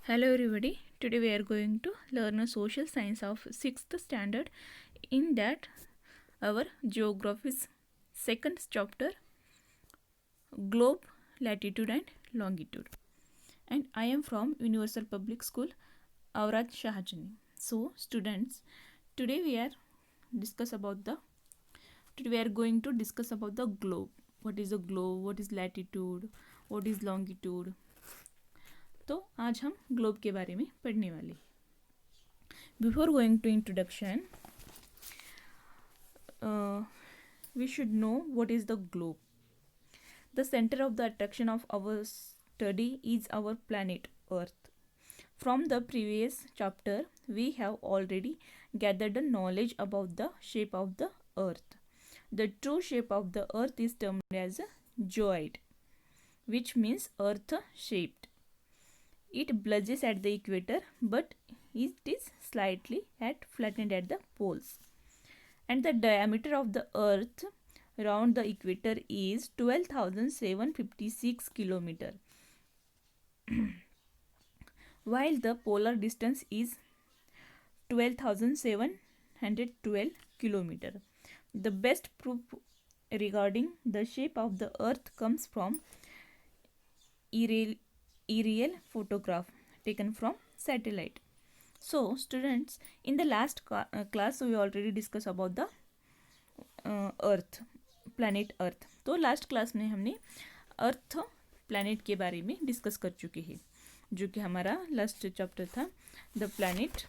Hello everybody. Today we are going to learn a social science of 6th standard. In that our geography's second chapter, globe, latitude and longitude. And I am from Universal Public School, Aurad Shahjani. So students, today we are discuss about the today we are going to discuss about the globe. What is a globe? What is latitude? What is longitude? तो आज हम globe के बारे में पढ़ने वाले. Before going to introduction, we should know what is the globe. The center of the attraction of our study is our planet Earth. From the previous chapter, we have already gathered the knowledge about the shape of the Earth. The true shape of the Earth is termed as a geoid, which means Earth-shaped. It bulges at the equator, but it is slightly flattened at the poles. And the diameter of the Earth around the equator is 12,756 km, while the polar distance is 12,712 km. The best proof regarding the shape of the Earth comes from aerial photograph taken from satellite. So students, in the last class we already discussed about the earth, planet earth. तो last class में हमने अर्थ planet के बारे में discuss कर चुके हैं, जो कि हमारा लास्ट चैप्टर था, the planet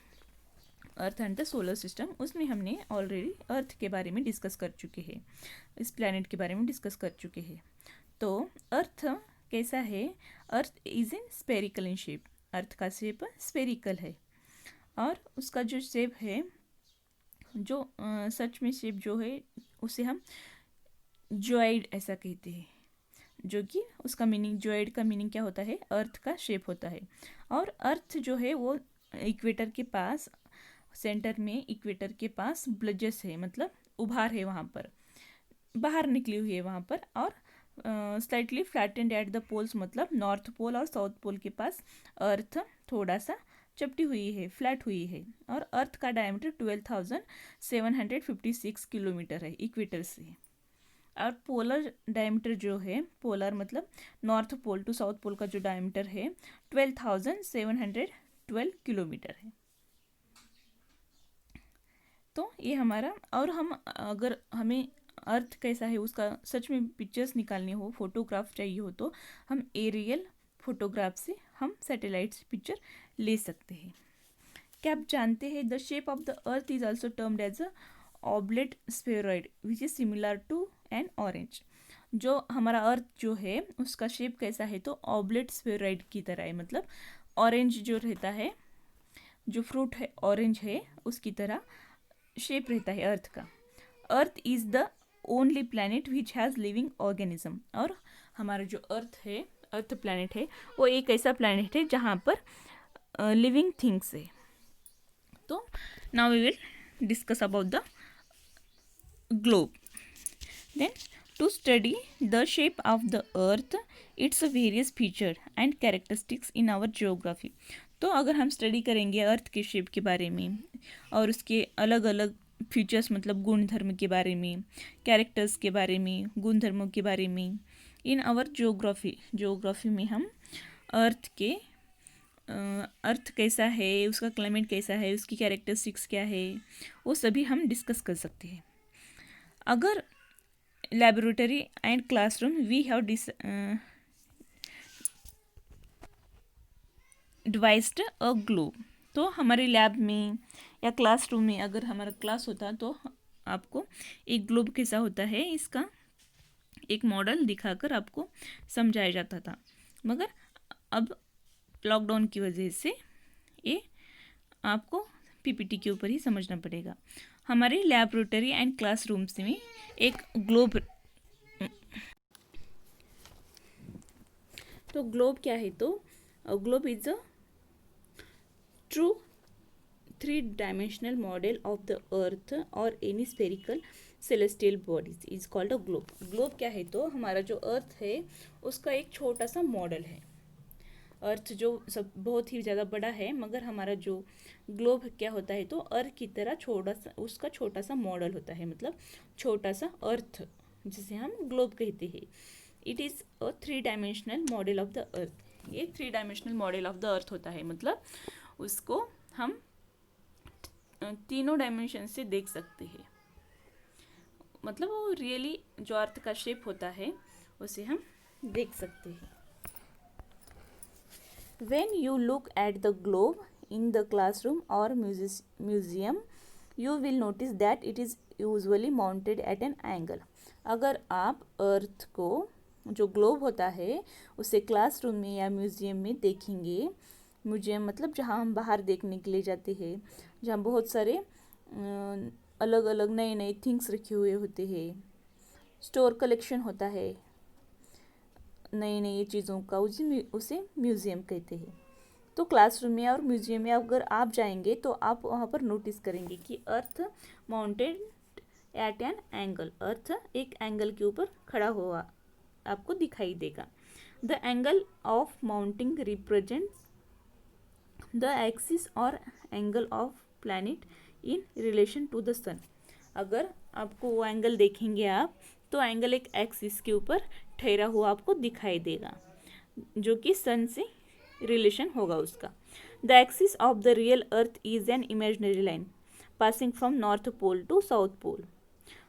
earth and the solar system. उसमें हमने ऑलरेडी अर्थ के बारे में डिस्कस कर चुके हैं, इस प्लैनेट के बारे में डिस्कस कर चुके हैं. तो अर्थ कैसा है? Earth is in spherical in shape. Earth का शेप स्पेरिकल है, और उसका जो शेप है, जो सच में शेप जो है, उसे हम जॉइड ऐसा कहते हैं. जो कि उसका मीनिंग, जॉइड का मीनिंग क्या होता है? अर्थ का शेप होता है. और अर्थ जो है वो इक्वेटर के पास, सेंटर में इक्वेटर के पास ब्लजेस है, मतलब उभार है, वहाँ पर बाहर निकली हुई है वहाँ पर. और slightly flattened at the poles, मतलब नॉर्थ पोल और साउथ पोल के पास अर्थ थोड़ा सा चपटी हुई है, फ्लैट हुई है. और अर्थ का डायमीटर 12,756 किलोमीटर है इक्वेटर से. और पोलर डायमीटर जो है, पोलर मतलब north pole to south pole का जो डायमीटर है 12,712 किलोमीटर है. तो ये हमारा, और हम अगर हमें अर्थ कैसा है उसका सच में पिक्चर्स निकालनी हो, फोटोग्राफ चाहिए हो, तो हम एरियल फोटोग्राफ से हम सैटेलाइट से पिक्चर ले सकते हैं. क्या आप जानते हैं? The shape of the earth is also termed as a oblate spheroid which is similar to an orange. जो हमारा अर्थ जो है उसका शेप कैसा है? तो ऑब्लेट स्फेरॉइड की तरह है, मतलब ऑरेंज जो रहता है, जो फ्रूट है ऑरेंज है, उसकी तरह शेप रहता है अर्थ का. Earth is the only planet which has living organism. और हमारा जो अर्थ है, अर्थ प्लैनेट है, वो एक ऐसा प्लैनेट है जहाँ पर लिविंग थिंग्स है. तो now we will discuss about the globe. Then to study the shape of the earth, its various features and characteristics in our geography. तो अगर हम स्टडी करेंगे अर्थ के शेप के बारे में और उसके अलग अलग फीचर्स, मतलब गुणधर्म के बारे में, कैरेक्टर्स के बारे में, गुणधर्मों के बारे में, इन आवर जियोग्राफी में हम अर्थ के अर्थ कैसा है, उसका क्लाइमेट कैसा है, उसकी कैरेक्टरिस्टिक्स क्या है, वो सभी हम डिस्कस कर सकते हैं. अगर laboratory and classroom we have devised a globe. तो हमारे लैब में या क्लासरूम में अगर हमारा क्लास होता तो आपको एक ग्लोब कैसा होता है इसका एक मॉडल दिखाकर आपको समझाया जाता था. मगर अब लॉकडाउन की वजह से ये आपको पीपीटी के ऊपर ही समझना पड़ेगा. हमारे लैबोरेटरी एंड क्लासरूम्स में एक ग्लोब, तो ग्लोब क्या है? तो globe is a true 3-dimensional model of the earth और any spherical celestial bodies is called a globe. Globe क्या है? तो हमारा जो अर्थ है उसका एक छोटा सा मॉडल है. अर्थ जो सब बहुत ही ज़्यादा बड़ा है, मगर हमारा जो ग्लोब क्या होता है तो अर्थ की तरह छोटा सा, उसका छोटा सा मॉडल होता है, मतलब छोटा सा अर्थ जिसे हम ग्लोब कहते हैं। It is a 3 dimensional model of the अर्थ। ये 3 dimensional model of the earth होता है, मतलब उसको हम तीनों डायमेंशन से देख सकते हैं। मतलब वो रियली जो अर्थ का शेप होता है उसे हम देख सकते हैं। When you look at the globe in the classroom or museum, you will notice that it is usually mounted at an angle. अगर आप अर्थ को, जो ग्लोब होता है, उसे क्लासरूम में या म्यूज़ियम में देखेंगे, म्यूजियम मतलब जहाँ हम बाहर देखने के लिए जाते हैं, जहाँ बहुत सारे अलग अलग नए नए थिंग्स रखे हुए होते हैं, स्टोर कलेक्शन होता है नई नई चीज़ों का, उसे म्यूज़ियम कहते हैं। तो क्लासरूम में और म्यूज़ियम में अगर आप जाएंगे तो आप वहाँ पर नोटिस करेंगे कि earth mounted at an angle, earth एक एंगल के ऊपर खड़ा हुआ आपको दिखाई देगा। The angle of mounting represents the axis और angle of planet in relation to the sun. अगर आपको वो एंगल देखेंगे आप, तो एंगल एक एक्सिस के ऊपर ठहरा हुआ आपको दिखाई देगा, जो कि सन से रिलेशन होगा उसका। The axis of the real earth is an imaginary line passing from north pole to south pole.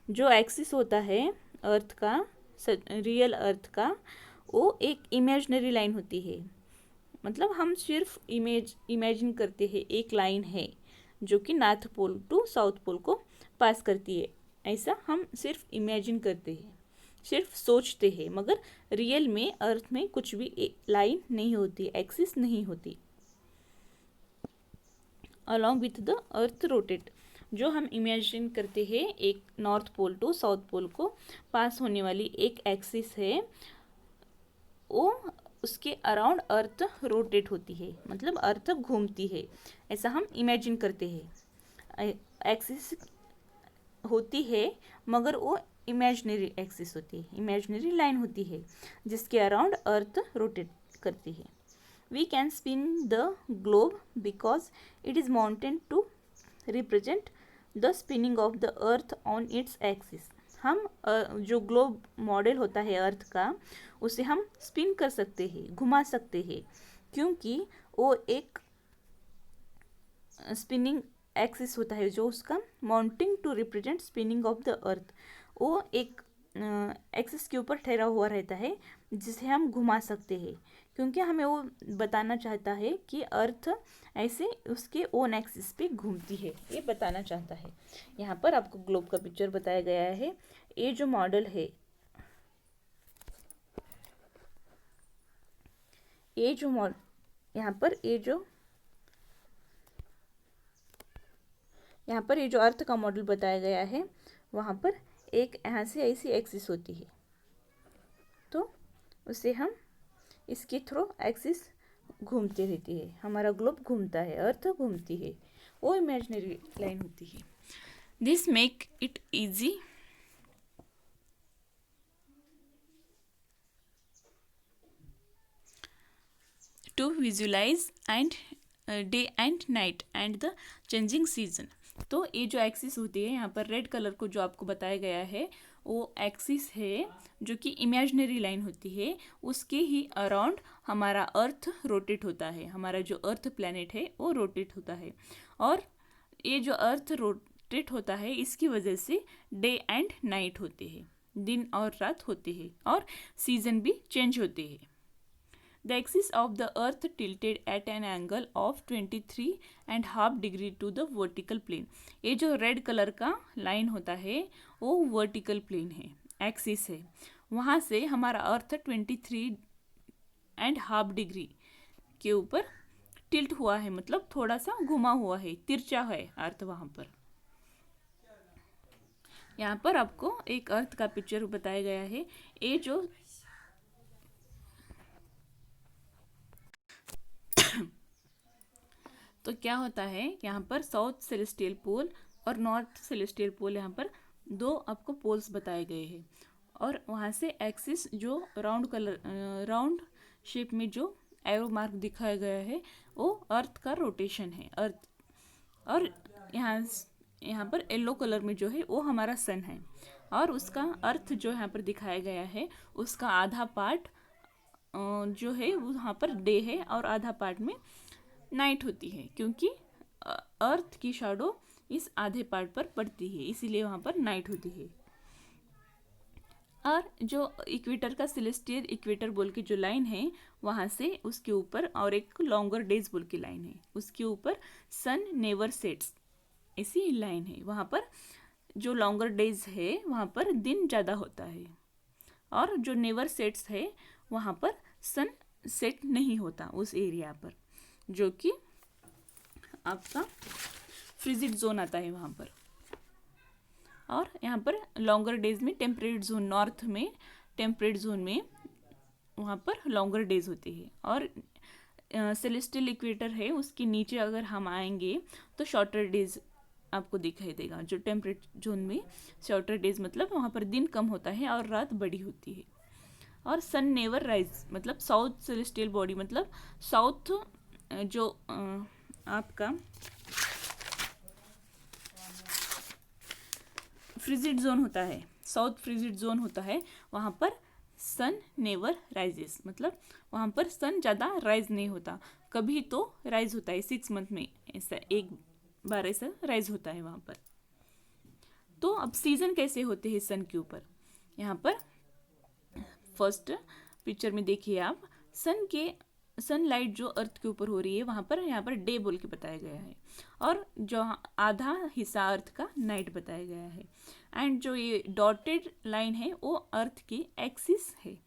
जो एक्सिस होता है अर्थ का, रियल अर्थ का, वो एक इमेजिनरी लाइन होती है। मतलब हम सिर्फ इमेजिन करते हैं एक लाइन है जो कि north pole to south pole को पास करती है, ऐसा हम सिर्फ इमेजिन करते हैं, सिर्फ सोचते हैं, मगर रियल में अर्थ में कुछ भी लाइन नहीं होती, एक्सिस नहीं होती। Along with the earth rotate, जो हम इमेजिन करते हैं एक north pole to south pole को पास होने वाली एक एक्सिस है, वो उसके अराउंड अर्थ रोटेट होती है, मतलब अर्थ घूमती है, ऐसा हम इमेजिन करते हैं। एक्सिस होती है मगर वो इमेजिनरी एक्सिस होती है, इमेजिनरी लाइन होती है जिसके अराउंड अर्थ रोटेट करती है। We can spin the globe because it is mounted to represent the spinning of the earth on its axis. हम जो ग्लोब मॉडल होता है अर्थ का, उसे हम स्पिन कर सकते हैं, घुमा सकते हैं, क्योंकि वो एक स्पिनिंग एक्सिस होता है, जो उसका mounting to represent spinning of the earth, वो एक एक्सिस के ऊपर ठहरा हुआ रहता है जिसे हम घुमा सकते हैं, क्योंकि हमें वो बताना चाहता है कि अर्थ ऐसे उसके ओन एक्सिस पे घूमती है, ये बताना चाहता है। यहाँ पर आपको ग्लोब का पिक्चर बताया गया है। ये जो मॉडल है, ये जो यहाँ पर ये जो अर्थ का मॉडल बताया गया है, वहाँ पर एक यहाँ से ऐसी एक्सिस होती है, तो उसे हम इसके थ्रू एक्सिस घूमती रहती है, हमारा ग्लोब घूमता है, अर्थ घूमती है, वो इमेजिनरी लाइन होती है। This make it easy to visualise and day and night and the changing season. तो ये जो एक्सिस होती है, यहाँ पर रेड कलर को जो आपको बताया गया है, वो एक्सिस है जो कि इमेजिनरी लाइन होती है, उसके ही अराउंड हमारा अर्थ रोटेट होता है, हमारा जो अर्थ प्लैनेट है वो रोटेट होता है। और ये जो अर्थ रोटेट होता है, इसकी वजह से डे एंड नाइट होते हैं, दिन और रात होते हैं, और सीजन भी चेंज होते हैं। The axis of the earth tilted at an angle of 23.5 degree to the vertical plane. ये जो रेड कलर का लाइन होता है वो वर्टिकल प्लेन है, एक्सिस है, वहाँ से हमारा अर्थ 23.5 डिग्री के ऊपर टिल्ट हुआ है, मतलब थोड़ा सा घुमा हुआ है, तिरछा है अर्थ वहाँ पर। यहाँ पर आपको एक अर्थ का पिक्चर बताया गया है। ये जो तो क्या होता है, यहाँ पर साउथ सेलेस्टियल पोल और नॉर्थ सेलेस्टियल पोल, यहाँ पर दो आपको पोल्स बताए गए हैं, और वहाँ से एक्सिस जो राउंड शेप में जो एरो मार्क दिखाया गया है वो अर्थ का रोटेशन है, अर्थ। और यहाँ पर येलो कलर में जो है वो हमारा सन है, और उसका अर्थ जो यहाँ पर दिखाया गया है उसका आधा पार्ट जो है वो वहाँ पर डे है और आधा पार्ट में नाइट होती है, क्योंकि अर्थ की शैडो इस आधे पार्ट पर पड़ती है, इसीलिए वहाँ पर नाइट होती है। और जो इक्वेटर का सेलेस्टियल इक्वेटर बोल के जो लाइन है वहाँ से उसके ऊपर, और एक लॉन्गर डेज बोल की लाइन है उसके ऊपर सन नेवर सेट्स ऐसी लाइन है। वहाँ पर जो लॉन्गर डेज है वहाँ पर दिन ज़्यादा होता है, और जो नेवर सेट्स है वहाँ पर सन सेट नहीं होता उस एरिया पर, जो कि आपका फ्रिजिड जोन आता है वहाँ पर। और यहाँ पर लॉन्गर डेज में टेम्परेट जोन, नॉर्थ में टेम्परेट जोन में वहाँ पर लॉन्गर डेज होती है, और सेलेस्टियल इक्वेटर है उसके नीचे अगर हम आएंगे तो शॉर्टर डेज आपको दिखाई देगा। जो टेम्परेट जोन में शॉर्टर डेज मतलब वहाँ पर दिन कम होता है और रात बड़ी होती है। और सन नेवर राइज मतलब साउथ सेलेस्टियल बॉडी मतलब साउथ जो आपका फ्रिजिड जोन होता है, साउथ फ्रिजिड जोन होता है, वहाँ पर सन नेवर राइजेस मतलब वहाँ पर सन ज़्यादा राइज नहीं होता, कभी तो राइज होता है 6 मंथ में, ऐसा एक बार ऐसा राइज होता है वहाँ पर। तो अब सीजन कैसे होते हैं सन के ऊपर, यहाँ पर फर्स्ट पिक्चर में देखिए आप, सनलाइट जो अर्थ के ऊपर हो रही है वहाँ पर यहाँ पर डे बोल के बताया गया है, और जो आधा हिस्सा अर्थ का नाइट बताया गया है। एंड जो ये डॉटेड लाइन है वो अर्थ की एक्सिस है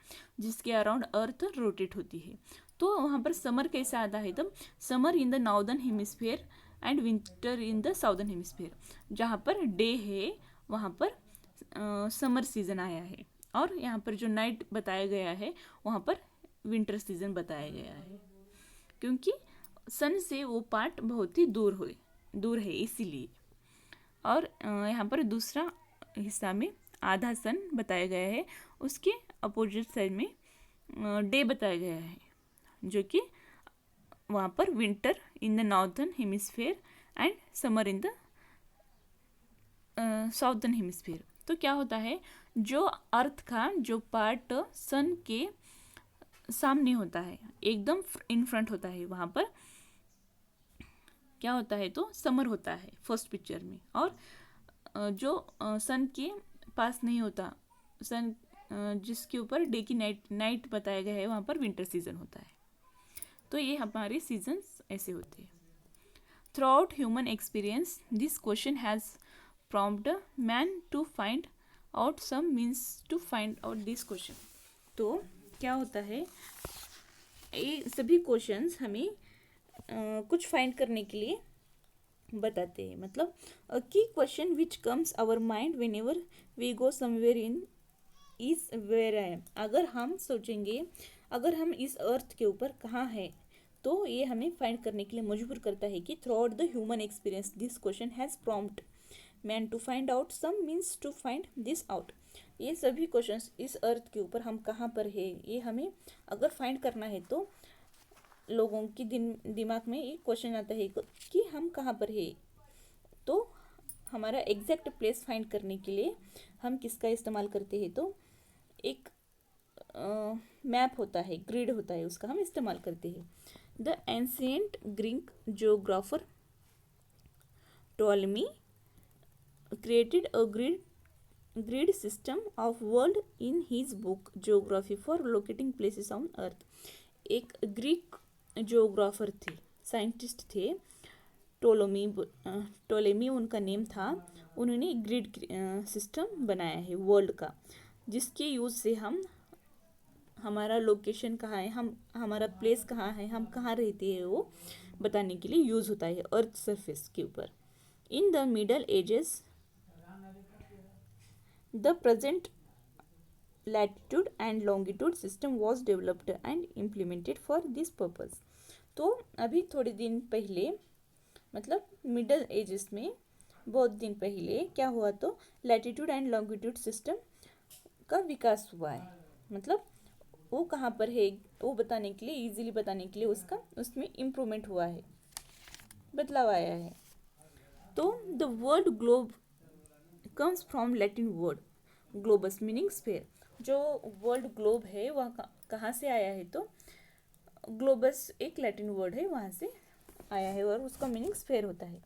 जिसके अराउंड अर्थ रोटेट होती है। तो वहाँ पर समर कैसा आता है, तब summer in the northern hemisphere and winter in the southern hemisphere, जहाँ पर डे है वहाँ पर समर सीजन आया है, और यहाँ पर जो नाइट बताया गया है वहाँ पर विंटर सीजन बताया गया है, क्योंकि सन से वो पार्ट बहुत ही दूर है इसीलिए। और यहाँ पर दूसरा हिस्सा में आधा सन बताया गया है, उसके अपोजिट साइड में डे बताया गया है, जो कि वहाँ पर winter in the northern hemisphere and summer in the southern hemisphere. तो क्या होता है, जो अर्थ का जो पार्ट सन के सामने होता है एकदम इन फ्रंट होता है, वहाँ पर क्या होता है तो समर होता है फर्स्ट पिक्चर में, और जो सन के पास नहीं होता, सन जिसके ऊपर डे की नाइट बताया गया है वहाँ पर विंटर सीजन होता है। तो ये हमारे सीजन्स ऐसे होते हैं। Throughout human experience this question has prompt man to find out some means to find out this question. तो क्या होता है, ये सभी क्वेश्चंस हमें कुछ फाइंड करने के लिए बताते हैं। मतलब a key question which comes our mind whenever we go somewhere in is where I am. अगर हम सोचेंगे अगर हम इस अर्थ के ऊपर कहाँ हैं, तो ये हमें फाइंड करने के लिए मजबूर करता है कि throughout the human experience this question has prompt man to find out some means to find this out. ये सभी क्वेश्चंस इस अर्थ के ऊपर हम कहाँ पर है ये हमें अगर फाइंड करना है, तो लोगों की दिमाग में ये क्वेश्चन आता है कि हम कहाँ पर है। तो हमारा एग्जैक्ट प्लेस फाइंड करने के लिए हम किसका इस्तेमाल करते हैं, तो एक मैप होता है, ग्रिड होता है, उसका हम इस्तेमाल करते हैं। The ancient Greek geographer Ptolemy created a grid system of world in his book geography for locating places on earth। एक ग्रीक जियोग्राफर थे, साइंटिस्ट थे, टोलेमी उनका नेम था। उन्होंने ग्रिड सिस्टम बनाया है वर्ल्ड का, जिसके यूज़ से हम हमारा लोकेशन कहाँ है, हम हमारा प्लेस कहाँ है, हम कहाँ रहते हैं वो बताने के लिए यूज़ होता है अर्थ सरफेस के ऊपर। In the middle edges the present latitude and longitude system was developed and implemented for this purpose। तो अभी थोड़े दिन पहले मतलब मिडल एजेस में बहुत दिन पहले क्या हुआ, तो लैटिट्यूड एंड लॉन्गिट्यूड सिस्टम का विकास हुआ है। मतलब वो कहाँ पर है, वो बताने के लिए, इजीली बताने के लिए उसका उसमें इम्प्रूवमेंट हुआ है, बदलाव आया है। तो the word globe comes from Latin word globus meaning sphere. जो वर्ड ग्लोब है वह कहाँ से आया है, तो ग्लोबस एक लैटिन वर्ड है, वहाँ से आया है और उसका मीनिंग स्फेयर होता है।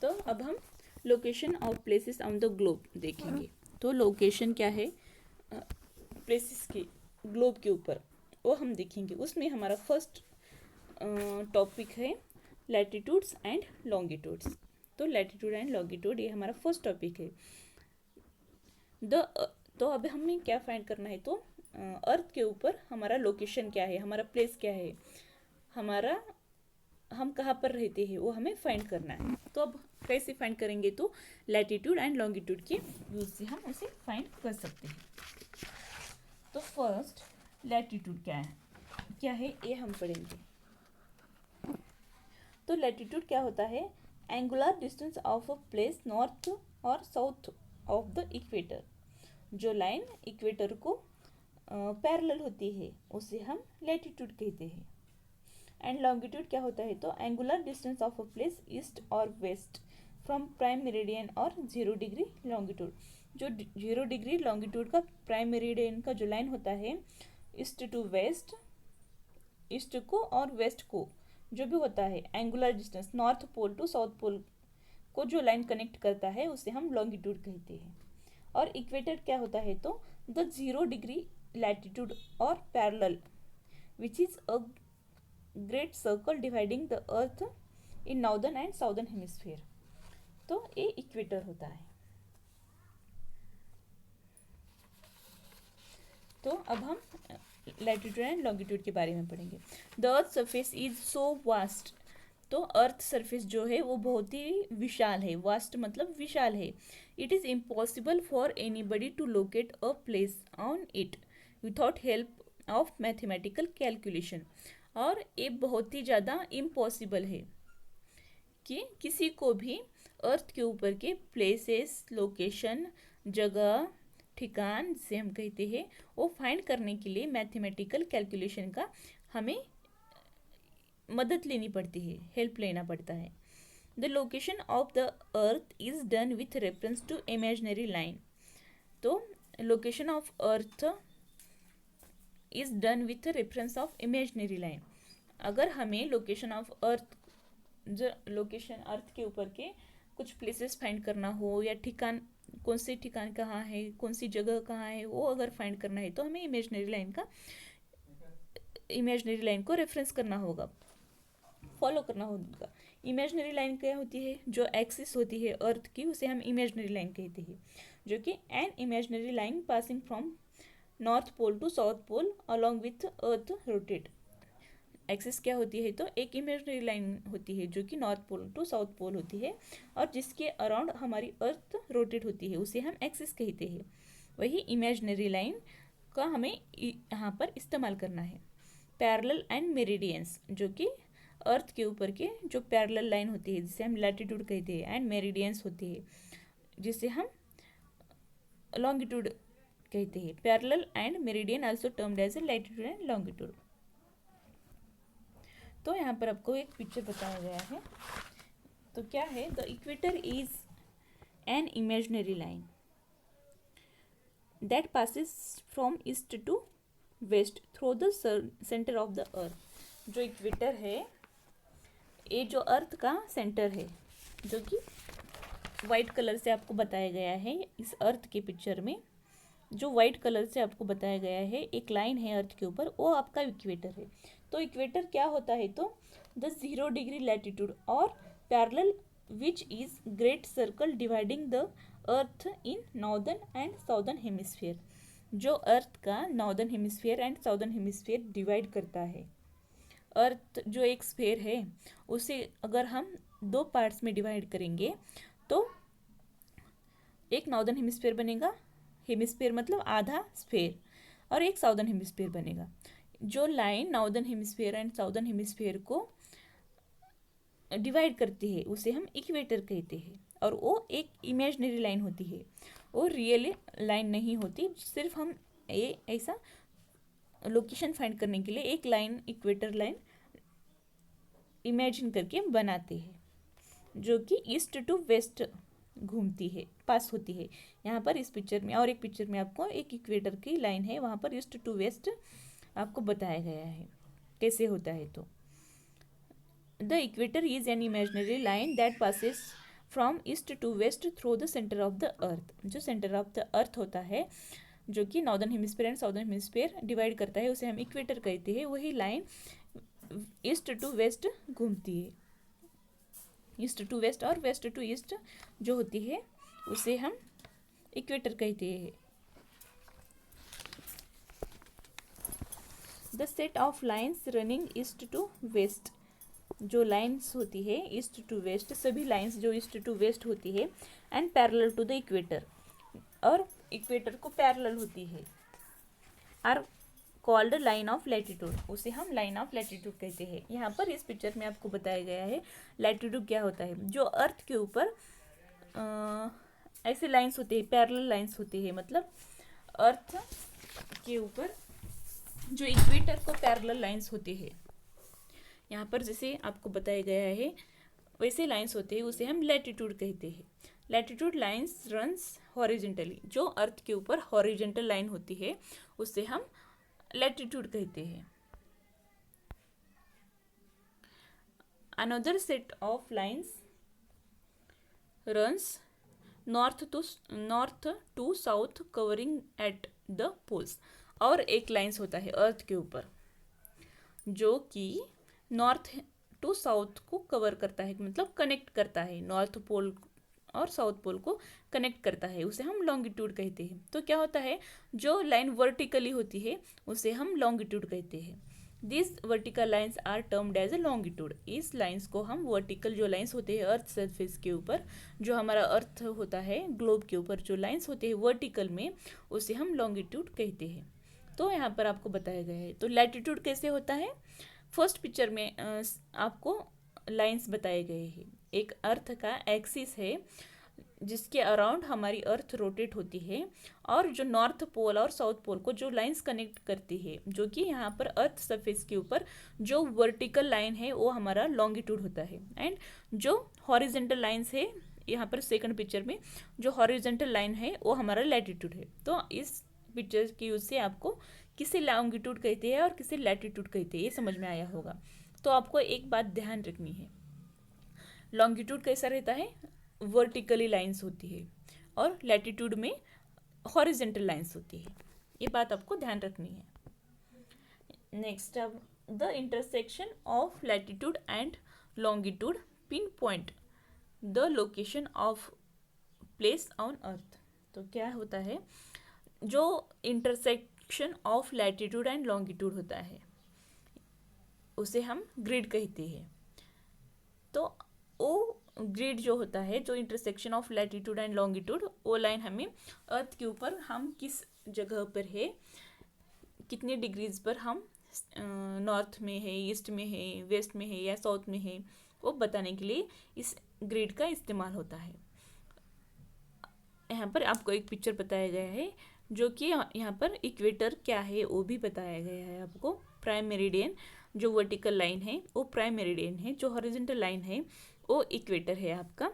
तो अब हम location of places on the globe देखेंगे। तो लोकेशन क्या है प्लेसेस की ग्लोब के ऊपर, वो हम देखेंगे। उसमें हमारा फर्स्ट टॉपिक है लैटिट्यूड्स एंड लॉन्गिट्यूड्स। तो लैटिट्यूड एंड लॉन्गिट्यूड ये हमारा फर्स्ट टॉपिक है। द तो अब हमें क्या फाइंड करना है, तो अर्थ के ऊपर हमारा लोकेशन क्या है, हमारा प्लेस क्या है, हमारा हम कहाँ पर रहते हैं वो हमें फाइंड करना है। तो अब कैसे फाइंड करेंगे, तो लैटिट्यूड एंड लॉन्गिट्यूड के यूज से हम उसे फाइंड कर सकते हैं। तो फर्स्ट लैटिट्यूड क्या है ये हम पढ़ेंगे। तो लैटिट्यूड क्या होता है, angular distance of a place north और साउथ ऑफ द इक्वेटर। जो लाइन इक्वेटर को पैरेलल होती है उसे हम लैटिट्यूड कहते हैं। एंड लॉन्गिट्यूड क्या होता है, तो angular distance of a place east और वेस्ट फ्रॉम प्राइम मेरिडियन और 0 डिग्री लॉन्गिट्यूड। जो 0 डिग्री लॉन्गिट्यूड का प्राइम मेरिडियन का जो लाइन होता है ईस्ट टू वेस्ट, ईस्ट को और वेस्ट को जो भी होता है angular distance north pole to south pole को जो लाइन कनेक्ट करता है उसे हम लॉन्गिट्यूड कहते हैं। और इक्वेटर क्या होता है, तो द 0 डिग्री लैटिट्यूड और parallel which is a great circle dividing the earth in northern and southern hemisphere. तो ये इक्वेटर होता है। तो अब हम लैटिट्यूड एंड लॉन्गिट्यूड के बारे में पढ़ेंगे। The earth surface is so vast. तो अर्थ सरफेस जो है वो बहुत ही विशाल है, वास्ट मतलब विशाल है। It is impossible for anybody to locate a place on it without help of mathematical calculation. और ये बहुत ही ज़्यादा इम्पॉसिबल है कि किसी को भी अर्थ के ऊपर के प्लेसेस, लोकेशन, जगह, ठिकान जिसे हम कहते हैं वो फाइंड करने के लिए मैथमेटिकल कैलकुलेशन का हमें मदद लेनी पड़ती है, हेल्प लेना पड़ता है। The location of the earth is done with reference to imaginary line. तो location of earth is done with reference of imaginary line. अगर हमें लोकेशन ऑफ अर्थ, जो लोकेशन अर्थ के ऊपर के कुछ प्लेसेस फाइंड करना हो या ठिकान, कौन से ठिकान कहाँ है, कौन सी जगह कहाँ है, वो अगर फाइंड करना है तो हमें इमेजनरी लाइन को रेफरेंस करना होगा, फॉलो करना होगा। इमेजनरी लाइन क्या होती है, जो एक्सिस होती है अर्थ की उसे हम इमेजनरी लाइन कहते हैं, जो कि an imaginary line passing from north pole to south pole along with earth rotate. Axis क्या होती है, तो एक इमेजनरी लाइन होती है जो कि north pole to south pole होती है और जिसके अराउंड हमारी अर्थ रोटेट होती है, उसे हम एक्सिस कहते हैं। वही इमेजनरी लाइन का हमें यहाँ पर इस्तेमाल करना है। पैरेलल एंड मेरिडियंस, जो कि अर्थ के ऊपर के जो पैरेलल लाइन होती है जिसे हम लैटिट्यूड कहते हैं, एंड मेरिडियंस होती है जिसे हम लॉन्गिट्यूड कहते हैं। Parallel and meridian also termed as a latitude and longitude. तो यहाँ पर आपको एक पिक्चर बताया गया है। तो क्या है, the equator is an imaginary line that passes from east to west through the centre of the earth. जो इक्वेटर है ये जो अर्थ का सेंटर है, जो कि वाइट कलर से आपको बताया गया है इस अर्थ के पिक्चर में, जो वाइट कलर से आपको बताया गया है एक लाइन है अर्थ के ऊपर, वो आपका इक्वेटर है। तो इक्वेटर क्या होता है, तो द 0 डिग्री लैटिट्यूड और parallel which is great circle dividing the earth in northern and southern hemisphere. जो अर्थ का northern hemisphere and southern hemisphere divide करता है। अर्थ जो एक स्फेयर है उसे अगर हम 2 पार्ट्स में डिवाइड करेंगे तो एक नॉर्दर्न हेमिस्फीयर बनेगा, हेमिस्फीयर मतलब आधा स्फेयर, और एक साउदर्न हेमिस्फीयर बनेगा। जो line northern hemisphere and southern hemisphere को डिवाइड करती है उसे हम इक्वेटर कहते हैं। और वो एक इमेजिनरी लाइन होती है, वो रियल लाइन नहीं होती। सिर्फ हम ये ऐसा लोकेशन फाइंड करने के लिए एक लाइन, इक्वेटर लाइन इमेजिन करके बनाते हैं, जो कि ईस्ट टू वेस्ट घूमती है, पास होती है। यहाँ पर इस पिक्चर में और एक पिक्चर में आपको एक इक्वेटर की लाइन है, वहाँ पर ईस्ट टू वेस्ट आपको बताया गया है कैसे होता है। तो the equator is an imaginary line that passes from east to west through the centre of the earth. जो सेंटर ऑफ द अर्थ होता है, जो कि northern hemisphere and southern hemisphere divide करता है, उसे हम इक्वेटर कहते हैं। वही लाइन ईस्ट टू वेस्ट घूमती है। ईस्ट टू वेस्ट और वेस्ट टू ईस्ट जो होती है उसे हम इक्वेटर कहते हैं। The set of lines running east to west, जो लाइन्स होती है ईस्ट टू वेस्ट, सभी लाइन्स जो ईस्ट टू वेस्ट होती है and parallel to the equator, और इक्वेटर को पैरेलल होती है, are called line of latitude, उसे हम लाइन ऑफ लैटिट्यूड कहते हैं। यहाँ पर इस पिक्चर में आपको बताया गया है लैटिट्यूड क्या होता है। जो अर्थ के ऊपर ऐसे लाइन्स होते हैं, पैरेलल लाइन्स होती है, मतलब अर्थ के ऊपर जो इक्वेटर को पैरेलल लाइन्स होती है, यहाँ पर जैसे आपको बताया गया है वैसे लाइन्स होते हैं, उसे हम लैटिट्यूड कहते हैं। लैटिट्यूड लाइन्स रन्स हॉरिजेंटली, जो अर्थ के ऊपर हॉरिजेंटल लाइन होती है उसे हम लैटिट्यूड कहते हैं। Another set of lines runs north to south covering at the poles, और एक लाइन्स होता है अर्थ के ऊपर जो कि नॉर्थ टू साउथ को कवर करता है, मतलब कनेक्ट करता है, नॉर्थ पोल और साउथ पोल को कनेक्ट करता है, उसे हम लॉन्गिट्यूड कहते हैं। तो क्या होता है, जो लाइन वर्टिकली होती है उसे हम लॉन्गिट्यूड कहते हैं। This vertical lines are termed as a longitude, इस लाइन्स को हम वर्टिकल जो लाइन्स होते हैं अर्थ सरफेस के ऊपर, जो हमारा अर्थ होता है ग्लोब के ऊपर जो लाइन्स होते हैं वर्टिकल में, उसे हम लॉन्गिट्यूड कहते हैं। तो यहाँ पर आपको बताया गया है। तो लैटिट्यूड कैसे होता है, फर्स्ट पिक्चर में आपको लाइंस बताए गए हैं। एक अर्थ का एक्सिस है जिसके अराउंड हमारी अर्थ रोटेट होती है, और जो नॉर्थ पोल और साउथ पोल को जो लाइंस कनेक्ट करती है, जो कि यहाँ पर अर्थ सरफेस के ऊपर जो वर्टिकल लाइन है वो हमारा लॉन्गिट्यूड होता है, एंड जो हॉरिजेंटल लाइंस है यहाँ पर सेकंड पिक्चर में जो हॉरिजेंटल लाइन है वो हमारा लैटिट्यूड है। तो इस पिक्चर की यूज से आपको किसे लॉन्गिट्यूड कहते हैं और किसे लैटिट्यूड कहते हैं ये समझ में आया होगा। तो आपको एक बात ध्यान रखनी है, लॉन्गिट्यूड कैसा रहता है, वर्टिकली लाइंस होती है, और लैटिट्यूड में हॉरिजेंटल लाइंस होती है, ये बात आपको ध्यान रखनी है। नेक्स्ट, अब the intersection of latitude and longitude pin point the location of place on earth. तो क्या होता है, जो intersection of latitude and longitude होता है उसे हम ग्रिड कहते हैं। तो वो ग्रिड जो होता है, जो intersection of latitude and longitude, वो लाइन हमें अर्थ के ऊपर हम किस जगह पर है, कितने डिग्रीज पर हम नॉर्थ में है, ईस्ट में है, वेस्ट में है या साउथ में है, वो बताने के लिए इस ग्रिड का इस्तेमाल होता है। यहाँ पर आपको एक पिक्चर बताया गया है जो कि यहाँ पर इक्वेटर क्या है वो भी बताया गया है आपको। प्राइम मेरिडियन जो वर्टिकल लाइन है वो प्राइम मेरिडियन है, जो हॉरिजॉन्टल लाइन है वो इक्वेटर है आपका,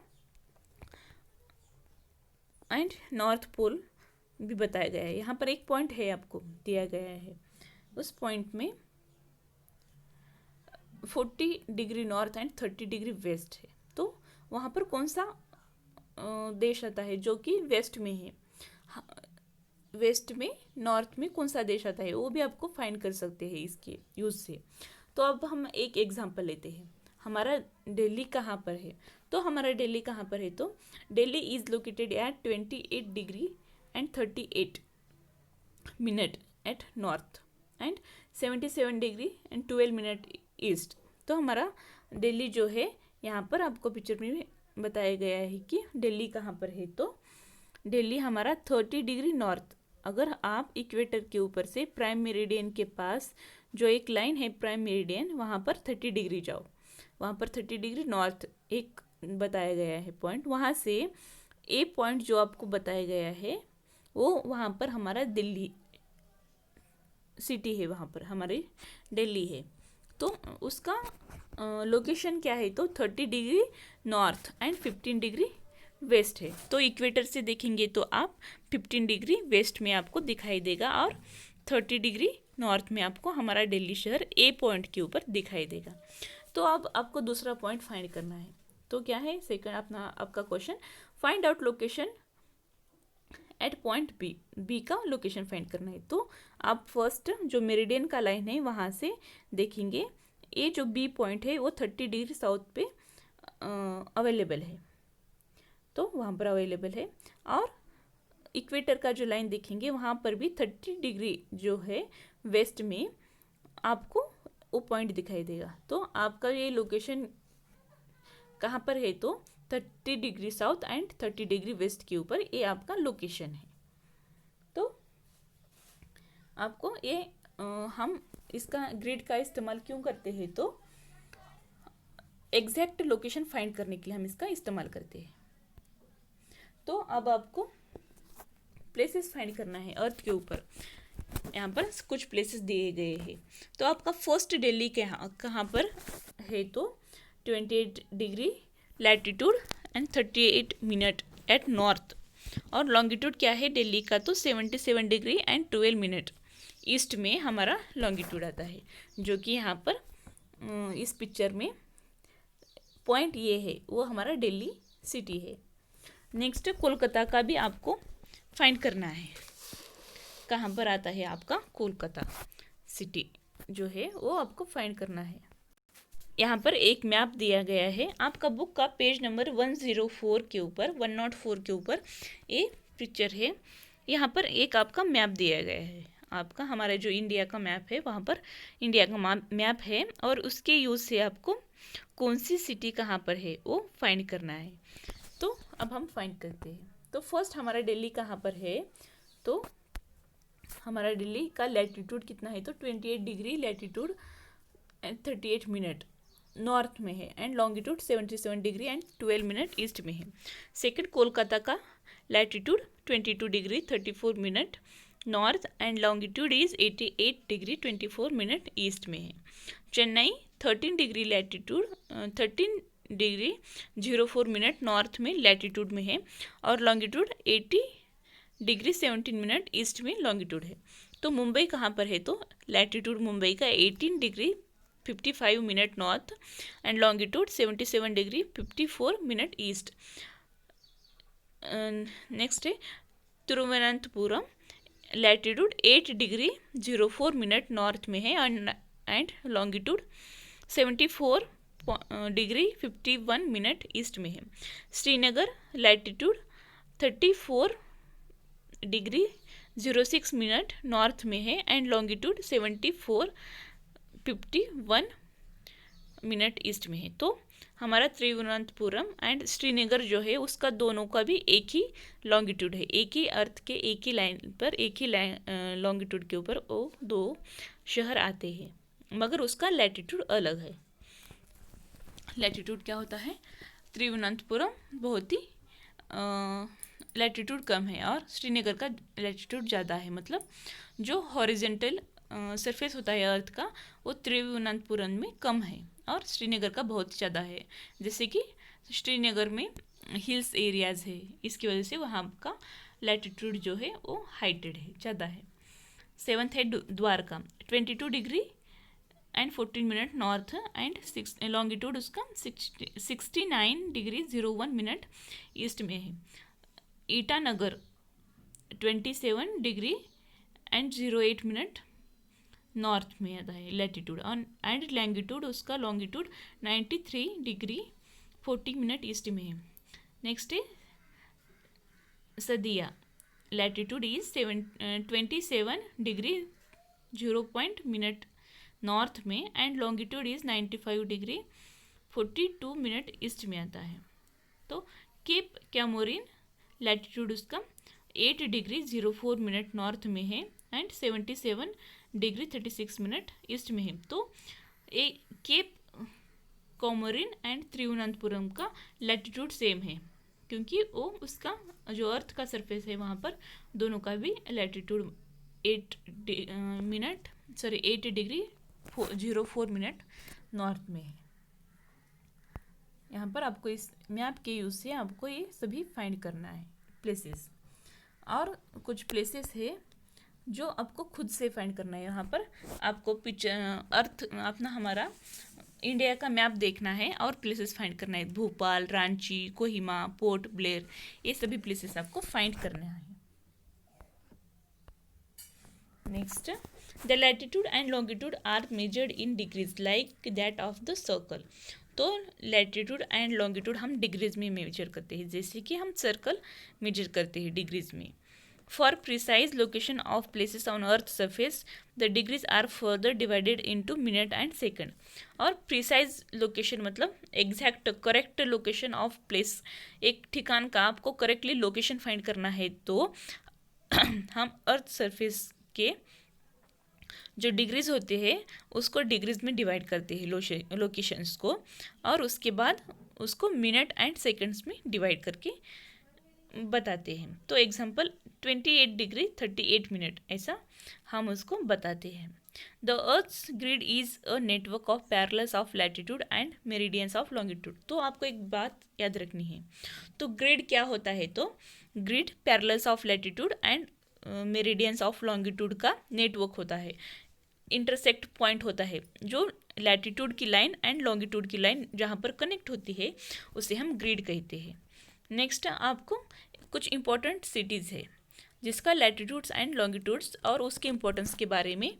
एंड नॉर्थ पोल भी बताया गया है। यहाँ पर एक पॉइंट है आपको दिया गया है, उस पॉइंट में 40 degree north and 30 degree west है। तो वहाँ पर कौन सा देश आता है जो कि वेस्ट में है, वेस्ट में नॉर्थ में कौन सा देश आता है वो भी आपको फाइंड कर सकते हैं इसके यूज से। तो अब हम एक एग्जांपल लेते हैं, हमारा दिल्ली कहाँ पर है। तो हमारा दिल्ली कहाँ पर है, तो Delhi is located at 28 degree and 38 minute at north and 77 degree and 12 minute east. तो हमारा दिल्ली जो है यहाँ पर आपको पिक्चर में बताया गया है कि दिल्ली कहाँ पर है। तो दिल्ली हमारा 30 डिग्री नॉर्थ, अगर आप इक्वेटर के ऊपर से प्राइम मेरिडियन के पास जो एक लाइन है प्राइम मेरिडियन, वहाँ पर 30 डिग्री जाओ, वहाँ पर 30 डिग्री नॉर्थ एक बताया गया है पॉइंट। वहाँ से ए पॉइंट जो आपको बताया गया है वो वहाँ पर हमारा दिल्ली सिटी है, वहाँ पर हमारी दिल्ली है। तो उसका लोकेशन क्या है, तो 30 degree north and 15 degree west है। तो इक्वेटर से देखेंगे तो आप 15 डिग्री वेस्ट में आपको दिखाई देगा और 30 डिग्री नॉर्थ में आपको हमारा दिल्ली शहर ए पॉइंट के ऊपर दिखाई देगा। तो अब आपको दूसरा पॉइंट फाइंड करना है। तो क्या है सेकंड अपना आपका question, find out location at point B. B का लोकेशन फाइंड करना है। तो आप फर्स्ट जो मेरिडियन का लाइन है वहाँ से देखेंगे, ये जो बी पॉइंट है वो 30 डिग्री साउथ पे अवेलेबल है, तो वहाँ पर अवेलेबल है। और इक्वेटर का जो लाइन देखेंगे वहाँ पर भी 30 डिग्री जो है वेस्ट में आपको वो पॉइंट दिखाई देगा। तो आपका ये लोकेशन कहाँ पर है, तो 30 degree south and 30 degree west के ऊपर ये आपका लोकेशन है। तो आपको ये हम इसका ग्रिड का इस्तेमाल क्यों करते हैं, तो एग्जैक्ट लोकेशन फाइंड करने के लिए हम इसका इस्तेमाल करते हैं। तो अब आपको प्लेसेस फाइंड करना है अर्थ के ऊपर। यहाँ पर कुछ प्लेसेस दिए गए हैं। तो आपका फर्स्ट दिल्ली कहाँ पर है, तो 28 degree latitude and 38 minute at north. और लॉन्गिट्यूड क्या है दिल्ली का, तो 77 डिग्री एंड 12 मिनट ईस्ट में हमारा लॉन्गिट्यूड आता है, जो कि यहाँ पर इस पिक्चर में पॉइंट ये है वो हमारा दिल्ली सिटी है। नेक्स्ट कोलकाता का भी आपको फाइंड करना है, कहाँ पर आता है आपका कोलकाता सिटी जो है वो आपको फाइंड करना है। यहाँ पर एक मैप दिया गया है आपका बुक का पेज नंबर 104 के ऊपर 104 के ऊपर ये पिक्चर है। यहाँ पर एक आपका मैप दिया गया है, आपका हमारा जो इंडिया का मैप है वहाँ पर इंडिया का मैप है, और उसके यूज़ से आपको कौन सी सिटी कहाँ पर है वो फाइंड करना है। तो अब हम फाइंड करते हैं। तो फर्स्ट हमारा दिल्ली कहाँ पर है, तो हमारा दिल्ली का लैटिट्यूड कितना है, तो 28 degree latitude and 38 minute north में है, and longitude 77 degree and 12 minute east में है। सेकंड कोलकाता का latitude 22 degree 34 minute north and longitude is 88 degree 24 minute east में है। Chennai 13 degree latitude 13 degree 04 minute north में लैटिट्यूड में है, और लॉन्गिट्यूड 80 डिग्री 17 मिनट ईस्ट में लॉन्गिट्यूड है। तो मुंबई कहाँ पर है, तो लैटिट्यूड मुंबई का 18 degree 55 minute north and longitude 77 degree 54 minute east. Next है Thiruvananthapuram, latitude 8 degree 04 minute north में है and longitude 74 degree 51 minute east में है। Srinagar latitude 34 degree 06 minute north में है एंड लॉन्गिट्यूड 74 51 मिनट ईस्ट में है। तो हमारा तिरुवनंतपुरम एंड श्रीनगर जो है उसका दोनों का भी एक ही लॉन्गिट्यूड है, एक ही अर्थ के एक ही लाइन पर एक ही लॉन्गिट्यूड के ऊपर वो दो शहर आते हैं, मगर उसका लैटिट्यूड अलग है। लैटिट्यूड क्या होता है, तिरुवनंतपुरम बहुत ही लैटिट्यूड कम है और श्रीनगर का लैटिट्यूड ज़्यादा है, मतलब जो हॉरिजेंटल सरफेस होता है अर्थ का वो तिरुवनंतपुरम में कम है और श्रीनगर का बहुत ज़्यादा है। जैसे कि श्रीनगर में हिल्स एरियाज़ है, इसकी वजह से वहाँ का लैटिट्यूड जो है वो हाइटेड है, ज़्यादा है। सेवन्थ है Dwarka 22 degree and 14 minute north and longitude उसका 69 डिग्री 01 मिनट ईस्ट में है। Itanagar 27 degree and 08 minute north में आता है लैटिट्यूड एंड लॉन्गिट्यूड उसका लॉन्गिट्यूड 93 डिग्री 40 मिनट ईस्ट में है। नेक्स्ट है Sadiya, latitude is 27 degree 0 minute north में and longitude is 95 degree 42 minute east में आता है। तो केप कैमोरिन लैटिट्यूड उसका 8 डिग्री 04 मिनट नॉर्थ में है एंड 77 डिग्री 36 मिनट ईस्ट में है। तो केप कोमोरिन एंड त्रिवेंद्रपुरम का लैटिट्यूड सेम है, क्योंकि वो उसका जो अर्थ का सरफेस है वहाँ पर दोनों का भी लैटिट्यूड 8 डिग्री 04 मिनट नॉर्थ में है। यहाँ पर आपको इस मैप के यूज़ से आपको ये सभी फाइंड करना है प्लेसेस, और कुछ प्लेसेस है जो आपको खुद से फाइंड करना है। यहाँ पर आपको अर्थ अपना हमारा इंडिया का मैप देखना है और प्लेसेस फाइंड करना है। भोपाल, रांची, कोहिमा, पोर्ट ब्लेयर, ये सभी प्लेसेस आपको फाइंड करना है। Next, the latitude and longitude are measured in degrees like that of the circle. तो लैटिट्यूड एंड लॉन्गिट्यूड हम डिग्रीज में मेजर करते हैं, जैसे कि हम सर्कल मेजर करते हैं डिग्रीज में। For precise location of places on earth surface the degrees are further divided into minute and second. और प्रिसाइज लोकेशन मतलब exact correct location of place, एक ठिकान का आपको करेक्टली लोकेशन फाइंड करना है तो हम अर्थ सरफेस के जो डिग्रीज होते हैं उसको डिग्रीज में डिवाइड करते हैं लोकेशंस को, और उसके बाद उसको मिनट एंड सेकंड्स में डिवाइड करके बताते हैं। तो एग्जांपल 28 डिग्री 38 मिनट, ऐसा हम उसको बताते हैं। The earth's grid is a network of parallels of latitude and meridians of longitude. तो आपको एक बात याद रखनी है, तो ग्रिड क्या होता है, तो grid parallels of latitude and meridians of longitude का नेटवर्क होता है, इंटरसेक्ट पॉइंट होता है, जो लैटिट्यूड की लाइन एंड लॉन्गिट्यूड की लाइन जहाँ पर कनेक्ट होती है उसे हम ग्रिड कहते हैं। नेक्स्ट, आपको कुछ इंपॉर्टेंट सिटीज़ है जिसका लैटिट्यूड्स एंड लॉन्गिट्यूड्स और उसके इम्पोर्टेंस के बारे में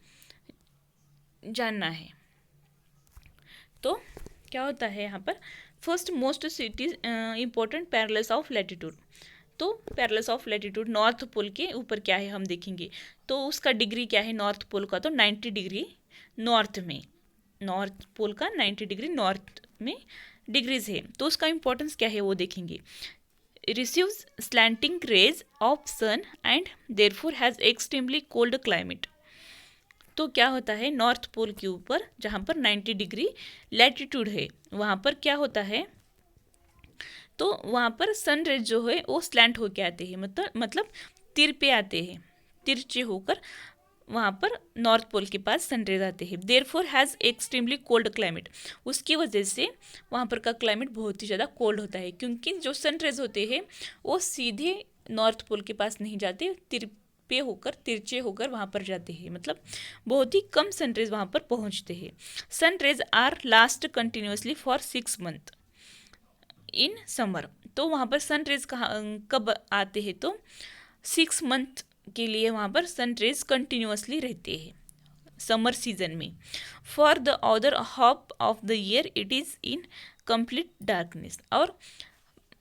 जानना है। तो क्या होता है यहाँ पर, first most cities important parallels of latitude. तो parallels of latitude, north pole के ऊपर क्या है हम देखेंगे, तो उसका डिग्री क्या है नॉर्थ पोल का, तो 90 डिग्री नॉर्थ में, नॉर्थ पोल का 90 डिग्री नॉर्थ में डिग्रीज है। तो उसका इंपॉर्टेंस क्या है वो देखेंगे। Receives slanting rays of sun and therefore has extremely cold climate. तो क्या होता है, नॉर्थ पोल के ऊपर जहाँ पर 90 डिग्री लैटिट्यूड है वहाँ पर क्या होता है, तो वहाँ पर सन रेज जो है वो स्लैंट होके आते हैं, मतलब तिरपे आते हैं, तिरछे होकर वहाँ पर नॉर्थ पोल के पास सन रेज आते हैं। Therefore has extremely cold climate, उसकी वजह से वहाँ पर का क्लाइमेट बहुत ही ज़्यादा कोल्ड होता है, क्योंकि जो सन रेज होते हैं वो सीधे नॉर्थ पोल के पास नहीं जाते, तिरछे होकर वहाँ पर जाते हैं, मतलब बहुत ही कम सन रेज वहाँ पर पहुँचते हैं। Sun rays are last continuously for 6 month in summer. तो वहाँ पर सन रेज कब आते हैं, तो 6 मंथ के लिए वहाँ पर सन रेज कंटिन्यूसली रहते हैं समर सीजन में। For the other half of the year it is in complete darkness. और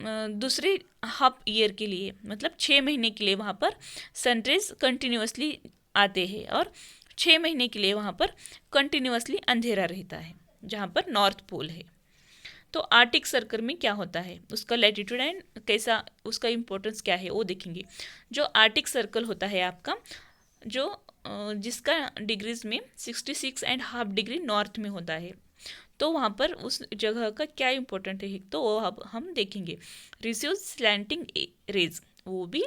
दूसरे हाफ ईयर के लिए मतलब 6 महीने के लिए वहाँ पर सन रेज कंटिन्यूसली आते हैं, और 6 महीने के लिए वहाँ पर कंटिन्यूसली अंधेरा रहता है जहाँ पर नॉर्थ पोल है। तो आर्टिक सर्कल में क्या होता है, उसका लैटिट्यूड एंड कैसा, उसका इम्पोर्टेंस क्या है वो देखेंगे। जो आर्टिक सर्कल होता है आपका, जो जिसका डिग्रीज में 66.5 डिग्री नॉर्थ में होता है, तो वहाँ पर उस जगह का क्या इम्पोर्टेंट है, तो वो अब हम देखेंगे। रिसीव स्लैंटिंग रेज, वो भी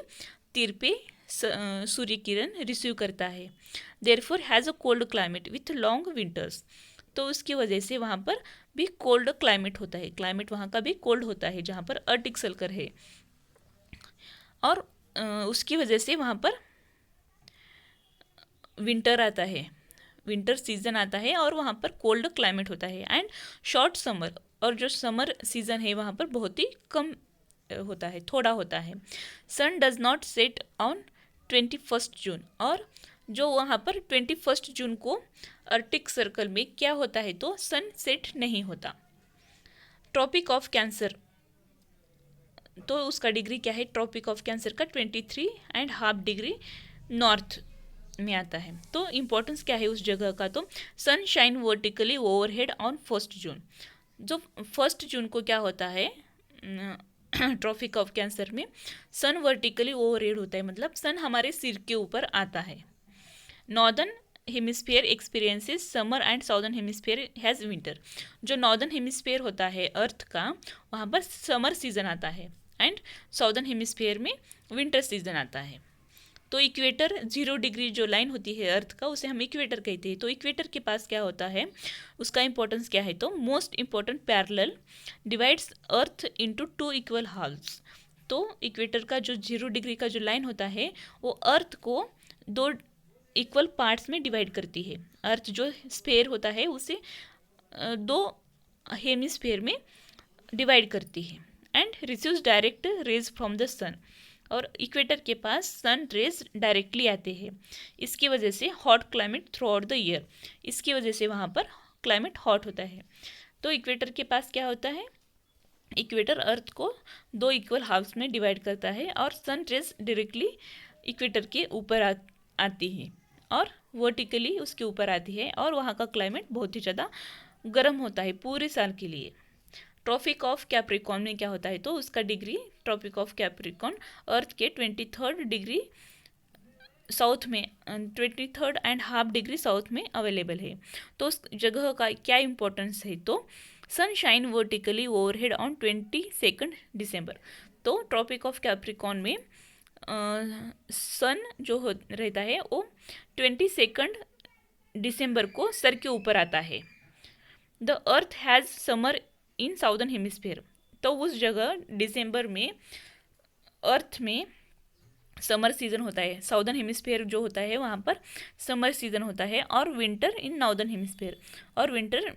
तिरपे सूर्य किरण रिसीव करता है। Therefore has a cold climate with long winters. तो उसकी वजह से वहाँ पर भी कोल्ड क्लाइमेट होता है, क्लाइमेट वहाँ का भी कोल्ड होता है जहाँ पर आर्टिक सर्कल है, और उसकी वजह से वहाँ पर विंटर आता है, विंटर सीजन आता है, और वहाँ पर कोल्ड क्लाइमेट होता है। एंड शॉर्ट समर, और जो समर सीजन है वहाँ पर बहुत ही कम होता है, थोड़ा होता है। सन डज नॉट सेट ऑन 21 जून। और जो वहाँ पर 21 जून को आर्टिक सर्कल में क्या होता है, तो सन सेट नहीं होता। ट्रॉपिक ऑफ कैंसर, तो उसका डिग्री क्या है, ट्रॉपिक ऑफ कैंसर का 23.5 डिग्री नॉर्थ में आता है। तो इम्पोर्टेंस क्या है उस जगह का, तो sun shine vertically overhead on 1 June. जो 1 जून को क्या होता है ट्रॉपिक ऑफ कैंसर में, सन वर्टिकली ओवरहेड होता है, मतलब सन हमारे सिर के ऊपर आता है। Northern hemisphere experiences summer and southern hemisphere has winter. जो नॉर्दर्न हेमिस्फीयर होता है अर्थ का, वहाँ पर समर सीजन आता है एंड साउदर्न हेमिस्फीयर में विंटर सीजन आता है। तो इक्वेटर 0 डिग्री जो लाइन होती है अर्थ का, उसे हम इक्वेटर कहते हैं। तो इक्वेटर के पास क्या होता है, उसका इंपॉर्टेंस क्या है, तो मोस्ट इंपॉर्टेंट पैरेलल डिवाइड्स अर्थ इनटू 2 इक्वल हाल्व्स। तो इक्वेटर का जो 0 डिग्री का जो लाइन होता है वो अर्थ को 2 इक्वल पार्ट्स में डिवाइड करती है। अर्थ जो स्फेयर होता है उसे 2 हेमिस्फेयर में डिवाइड करती है and receives direct rays from the sun. और इक्वेटर के पास सन रेज डायरेक्टली आते हैं। इसकी वजह से hot climate through out the year, इसकी वजह से वहाँ पर क्लाइमेट हॉट होता है। तो इक्वेटर के पास क्या होता है, इक्वेटर अर्थ को 2 इक्वल हाफ्स में डिवाइड करता है और सन रेज डायरेक्टली इक्वेटर के ऊपर आती है और वर्टिकली उसके ऊपर आती है और वहाँ का क्लाइमेट बहुत ही ज़्यादा गर्म होता है पूरे साल के लिए। ट्रॉपिक ऑफ कैप्रिकॉर्न में क्या होता है, तो उसका डिग्री ट्रॉपिक ऑफ कैप्रिकॉर्न अर्थ के 23rd डिग्री साउथ में 23.5 डिग्री साउथ में अवेलेबल है। तो उस जगह का क्या इंपॉर्टेंस है, तो सनशाइन वर्टिकली ओवरहेड ऑन 22 दिसंबर। तो ट्रॉपिक ऑफ कैप्रिकॉर्न में सन जो रहता है वो 22 दिसंबर को सर के ऊपर आता है। The earth has summer in southern hemisphere. तो उस जगह दिसंबर में अर्थ में समर सीजन होता है। साउदर्न हेमिस्फीयर जो होता है वहाँ पर समर सीजन होता है और विंटर इन नॉर्दर्न हेमिस्फीयर, और विंटर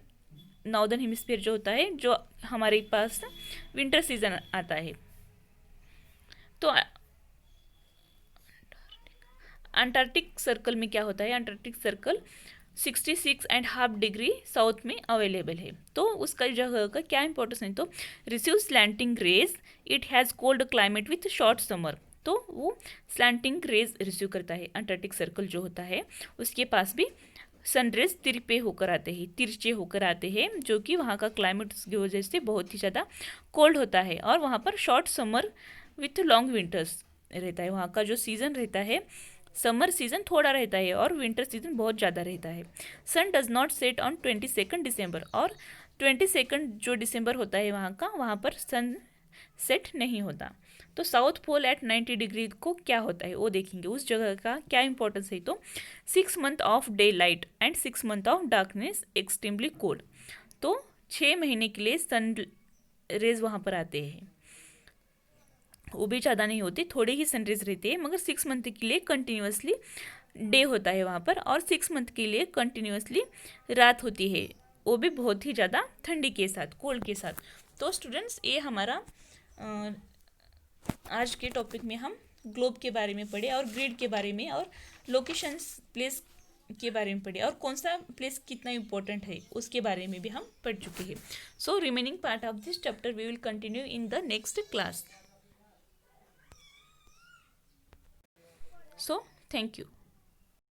नॉर्दर्न हेमिस्फीयर जो होता है, जो हमारे पास विंटर सीजन आता है। तो अंटार्कटिक सर्कल में क्या होता है, अंटार्कटिक सर्कल 66.5 डिग्री साउथ में अवेलेबल है। तो उसका जगह का क्या इंपॉर्टेंस है, तो receive slanting rays, it has cold climate with short summer. तो वो स्लैंटिंग रेज रिसीव करता है। अंटार्कटिक सर्कल जो होता है उसके पास भी सनरेज तिरछे होकर आते हैं, जो कि वहाँ का क्लाइमेट की वजह से बहुत ही ज़्यादा कोल्ड होता है और वहाँ पर short summer with long winters रहता है। वहाँ का जो सीज़न रहता है, समर सीजन थोड़ा रहता है और विंटर सीजन बहुत ज़्यादा रहता है। सन डज नॉट सेट ऑन 22 दिसंबर, और 22 जो दिसंबर होता है वहाँ का, वहाँ पर सन सेट नहीं होता। तो साउथ पोल एट 90 डिग्री को क्या होता है वो देखेंगे। उस जगह का क्या इंपॉर्टेंस है, तो 6 month of day light and 6 month of darkness extremely cold. तो 6 महीने के लिए सन रेज वहाँ पर आते हैं, वो भी ज़्यादा नहीं होती, थोड़े ही सनरेज रहते हैं, मगर 6 मंथ के लिए कंटिन्यूसली डे होता है वहाँ पर और 6 मंथ के लिए कंटिन्यूसली रात होती है, वो भी बहुत ही ज़्यादा ठंडी के साथ, कोल्ड के साथ। तो स्टूडेंट्स, ये हमारा आज के टॉपिक में हम ग्लोब के बारे में पढ़े और ग्रिड के बारे में और लोकेशंस प्लेस के बारे में पढ़े और कौन सा प्लेस कितना इम्पोर्टेंट है उसके बारे में भी हम पढ़ चुके हैं। So remaining part of this chapter we will continue in the next class. So, thank you.